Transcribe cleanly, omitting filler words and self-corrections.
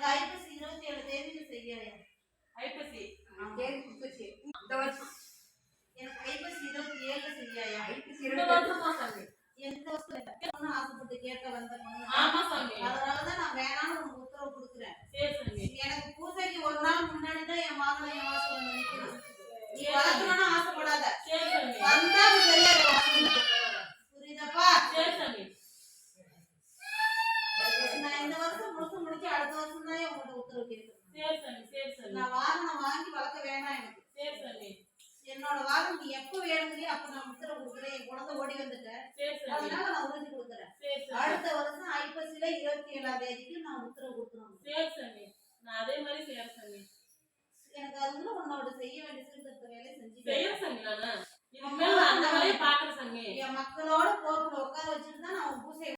எனக்கு ஐப்பசி 27 தேதியில செய்யலையா? ஐப்பசி தேதி கொடுத்துச்சு இந்த வருஷம். எனக்கு ஐப்பசி 27 செய்யாயா? ஐப்பசி இந்த வருஷமா சாமி? எந்த வருஷம் ஆசைப்பட்டு கேட்ட வந்த பொண்ணு. ஆமா சாமி. அதனாலதான் நான் வேணாம்னு உனக்கு உத்தரவு கொடுக்குறேன். சரி சாமி. எனக்கு பூஜைக்கு ஒரு நாள் முன்னாடி தான் என் மகனை என் வாசல் வந்து நிற்கணும். நீ வளர்க்கணும்னு ஆசைப்படாத. சரி சாமி. வந்தா சரியா புரியுதப்பா? சரி சாமி. நான் இந்த வருஷம் முடிச்சு அடுத்த வருஷம் தான் உங்கள்கிட்ட உத்தரவு கேட்கிறேன். சரி சாமி. சரி சாமி. நான் வாகனம் வாங்கி வளர்க்க வேண்டாம் எனக்கு. சரி சாமி. என்னோட வாதம் நீ எப்ப வேணுங்கிறியோ அப்ப நான் உத்தரவு கொடுக்குறேன். என் குழந்தை ஓடி வந்துட்டேன். அதனால நான் உறுதி கொடுக்குறேன். அடுத்த வருஷம் ஐப்பசியில 27ஆம் தேதிக்கு நான் உத்தரவு கொடுக்குறேன். சரி சாமி. நான் அதே மாதிரி செய்யறேன் சாமி. எனக்கு அதுல உன்னோட செய்ய வேண்டிய சீர்திருத்த வேலையை செஞ்சு செய்யறேன் சாமி. நானு இனிமேல் அந்த வேலையை பாக்குறேன் சாமி. என் மக்களோட போக்குல உட்கார வச்சுட்டு தான் நான் பூசை